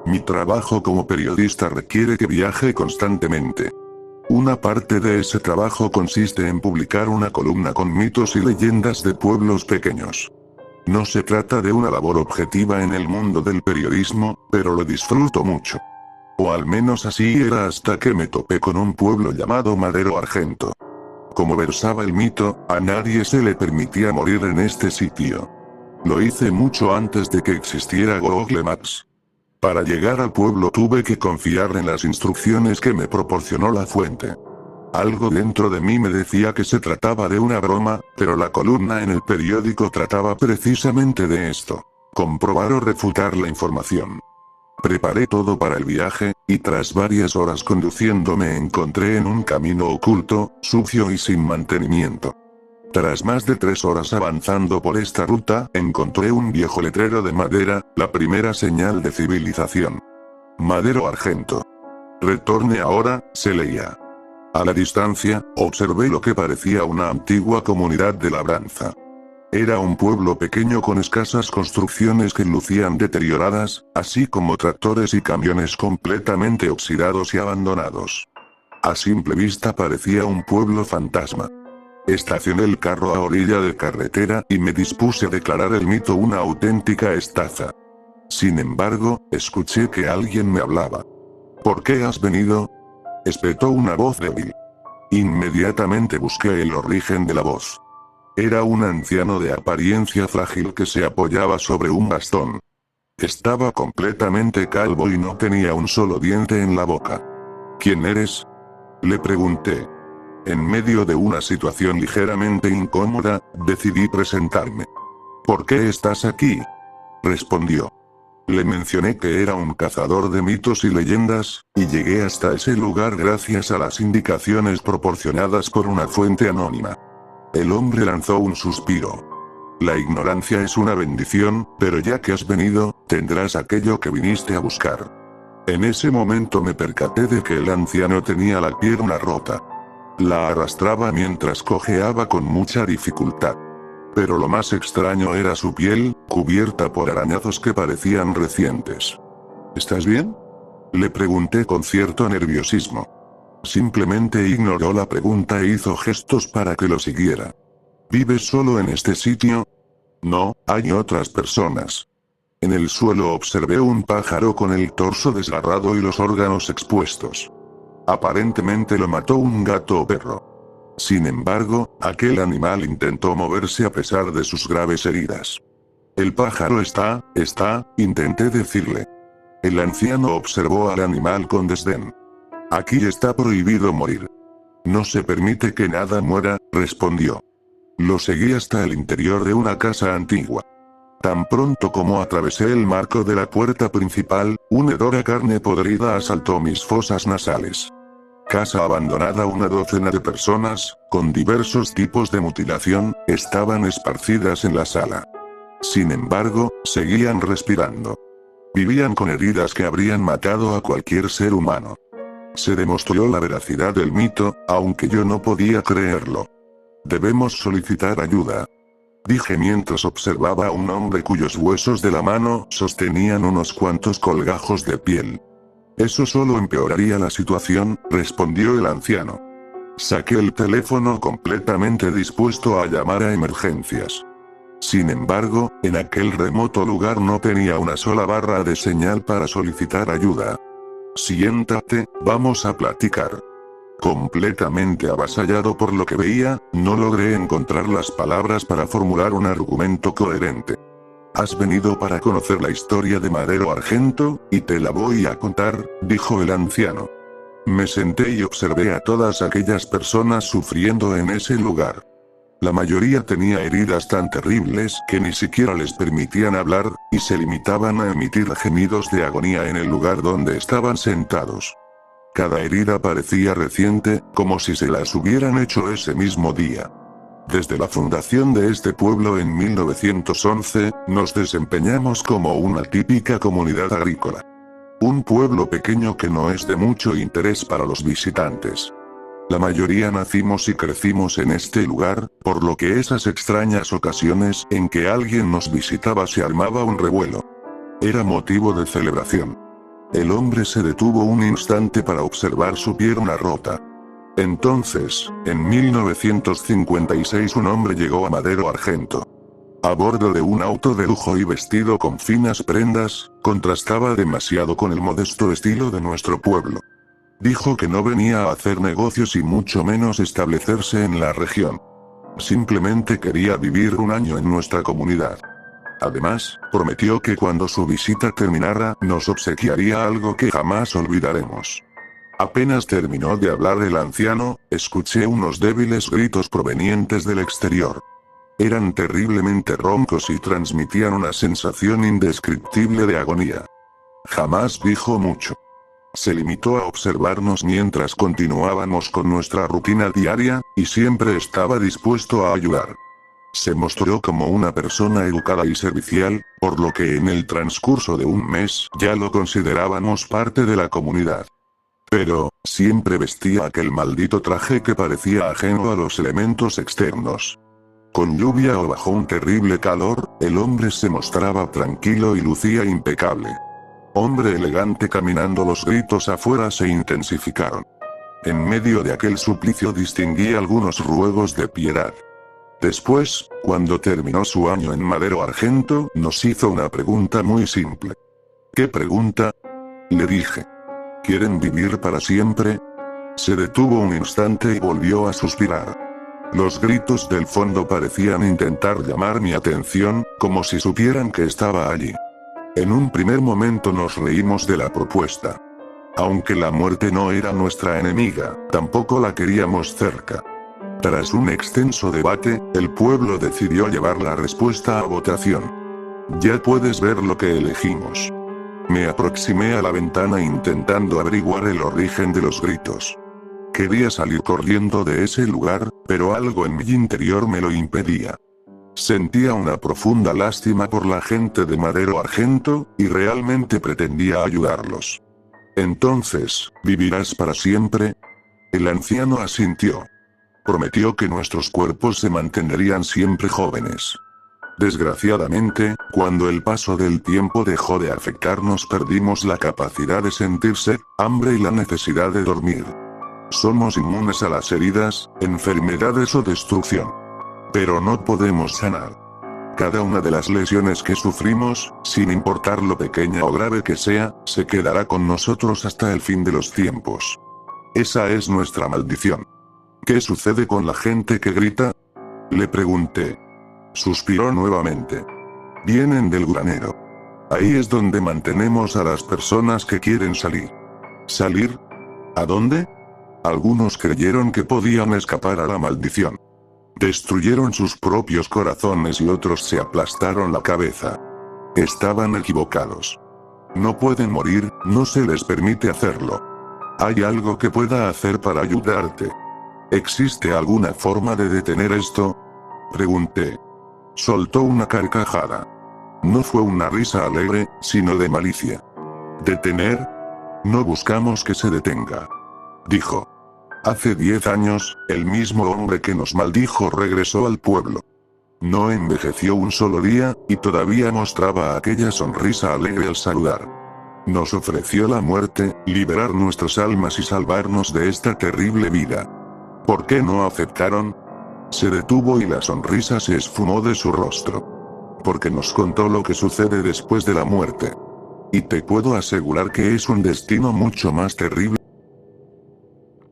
Mi trabajo como periodista requiere que viaje constantemente. Una parte de ese trabajo consiste en publicar una columna con mitos y leyendas de pueblos pequeños. No se trata de una labor objetiva en el mundo del periodismo, pero lo disfruto mucho. O al menos así era hasta que me topé con un pueblo llamado Madero Argento. Como versaba el mito, a nadie se le permitía morir en este sitio. Lo hice mucho antes de que existiera Google Maps. Para llegar al pueblo tuve que confiar en las instrucciones que me proporcionó la fuente. Algo dentro de mí me decía que se trataba de una broma, pero la columna en el periódico trataba precisamente de esto: comprobar o refutar la información. Preparé todo para el viaje, y tras varias horas conduciendo me encontré en un camino oculto, sucio y sin mantenimiento. Tras más de 3 horas avanzando por esta ruta, encontré un viejo letrero de madera, la primera señal de civilización. Madero Argento. Retorne ahora, se leía. A la distancia, observé lo que parecía una antigua comunidad de labranza. Era un pueblo pequeño con escasas construcciones que lucían deterioradas, así como tractores y camiones completamente oxidados y abandonados. A simple vista parecía un pueblo fantasma. Estacioné el carro a orilla de carretera y me dispuse a declarar el mito una auténtica estafa. Sin embargo, escuché que alguien me hablaba. ¿Por qué has venido?, espetó una voz débil. Inmediatamente busqué el origen de la voz. Era un anciano de apariencia frágil que se apoyaba sobre un bastón. Estaba completamente calvo y no tenía un solo diente en la boca. ¿Quién eres?, le pregunté. En medio de una situación ligeramente incómoda, decidí presentarme. ¿Por qué estás aquí?, respondió. Le mencioné que era un cazador de mitos y leyendas, y llegué hasta ese lugar gracias a las indicaciones proporcionadas por una fuente anónima. El hombre lanzó un suspiro. La ignorancia es una bendición, pero ya que has venido, tendrás aquello que viniste a buscar. En ese momento me percaté de que el anciano tenía la pierna rota. La arrastraba mientras cojeaba con mucha dificultad. Pero lo más extraño era su piel, cubierta por arañazos que parecían recientes. ¿Estás bien?, le pregunté con cierto nerviosismo. Simplemente ignoró la pregunta e hizo gestos para que lo siguiera. ¿Vives solo en este sitio? No, hay otras personas. En el suelo observé un pájaro con el torso desgarrado y los órganos expuestos. Aparentemente lo mató un gato o perro. Sin embargo, aquel animal intentó moverse a pesar de sus graves heridas. El pájaro intenté decirle. El anciano observó al animal con desdén. Aquí está prohibido morir. No se permite que nada muera, respondió. Lo seguí hasta el interior de una casa antigua. Tan pronto como atravesé el marco de la puerta principal, un hedor a carne podrida asaltó mis fosas nasales. Casa abandonada. Una docena de personas, con diversos tipos de mutilación, estaban esparcidas en la sala. Sin embargo, seguían respirando. Vivían con heridas que habrían matado a cualquier ser humano. Se demostró la veracidad del mito, aunque yo no podía creerlo. Debemos solicitar ayuda, dije mientras observaba a un hombre cuyos huesos de la mano sostenían unos cuantos colgajos de piel. Eso solo empeoraría la situación, respondió el anciano. Saqué el teléfono completamente dispuesto a llamar a emergencias. Sin embargo, en aquel remoto lugar no tenía una sola barra de señal para solicitar ayuda. Siéntate, vamos a platicar. Completamente avasallado por lo que veía, no logré encontrar las palabras para formular un argumento coherente. Has venido para conocer la historia de Madero Argento, y te la voy a contar, dijo el anciano. Me senté y observé a todas aquellas personas sufriendo en ese lugar. La mayoría tenía heridas tan terribles que ni siquiera les permitían hablar, y se limitaban a emitir gemidos de agonía en el lugar donde estaban sentados. Cada herida parecía reciente, como si se las hubieran hecho ese mismo día. Desde la fundación de este pueblo en 1911, nos desempeñamos como una típica comunidad agrícola. Un pueblo pequeño que no es de mucho interés para los visitantes. La mayoría nacimos y crecimos en este lugar, por lo que esas extrañas ocasiones en que alguien nos visitaba se armaba un revuelo. Era motivo de celebración. El hombre se detuvo un instante para observar su pierna rota. Entonces, en 1956 un hombre llegó a Madero Argento. A bordo de un auto de lujo y vestido con finas prendas, contrastaba demasiado con el modesto estilo de nuestro pueblo. Dijo que no venía a hacer negocios y mucho menos establecerse en la región. Simplemente quería vivir un año en nuestra comunidad. Además, prometió que cuando su visita terminara, nos obsequiaría algo que jamás olvidaremos. Apenas terminó de hablar el anciano, escuché unos débiles gritos provenientes del exterior. Eran terriblemente roncos y transmitían una sensación indescriptible de agonía. Jamás dijo mucho. Se limitó a observarnos mientras continuábamos con nuestra rutina diaria, y siempre estaba dispuesto a ayudar. Se mostró como una persona educada y servicial, por lo que en el transcurso de un mes ya lo considerábamos parte de la comunidad. Pero, siempre vestía aquel maldito traje que parecía ajeno a los elementos externos. Con lluvia o bajo un terrible calor, el hombre se mostraba tranquilo y lucía impecable. Hombre elegante caminando, los gritos afuera se intensificaron. En medio de aquel suplicio distinguí algunos ruegos de piedad. Después, cuando terminó su año en Madero Argento, nos hizo una pregunta muy simple. ¿Qué pregunta? Le dije. ¿Quieren vivir para siempre? Se detuvo un instante y volvió a suspirar. Los gritos del fondo parecían intentar llamar mi atención, como si supieran que estaba allí. En un primer momento nos reímos de la propuesta. Aunque la muerte no era nuestra enemiga, tampoco la queríamos cerca. Tras un extenso debate, el pueblo decidió llevar la respuesta a votación. Ya puedes ver lo que elegimos. Me aproximé a la ventana intentando averiguar el origen de los gritos. Quería salir corriendo de ese lugar, pero algo en mi interior me lo impedía. Sentía una profunda lástima por la gente de Madero Argento, y realmente pretendía ayudarlos. Entonces, ¿vivirás para siempre? El anciano asintió. Prometió que nuestros cuerpos se mantendrían siempre jóvenes. Desgraciadamente, cuando el paso del tiempo dejó de afectarnos, perdimos la capacidad de sentir sed, hambre y la necesidad de dormir. Somos inmunes a las heridas, enfermedades o destrucción. Pero no podemos sanar. Cada una de las lesiones que sufrimos, sin importar lo pequeña o grave que sea, se quedará con nosotros hasta el fin de los tiempos. Esa es nuestra maldición. ¿Qué sucede con la gente que grita? Le pregunté. Suspiró nuevamente. Vienen del granero. Ahí es donde mantenemos a las personas que quieren salir. ¿Salir? ¿A dónde? Algunos creyeron que podían escapar a la maldición. Destruyeron sus propios corazones y otros se aplastaron la cabeza. Estaban equivocados. No pueden morir, no se les permite hacerlo. ¿Hay algo que pueda hacer para ayudarte? ¿Existe alguna forma de detener esto? Pregunté. Soltó una carcajada. No fue una risa alegre, sino de malicia. ¿Detener? No buscamos que se detenga. Dijo. Hace 10 años, el mismo hombre que nos maldijo regresó al pueblo. No envejeció un solo día, y todavía mostraba aquella sonrisa alegre al saludar. Nos ofreció la muerte, liberar nuestras almas y salvarnos de esta terrible vida. ¿Por qué no aceptaron? Se detuvo y la sonrisa se esfumó de su rostro. Porque nos contó lo que sucede después de la muerte. Y te puedo asegurar que es un destino mucho más terrible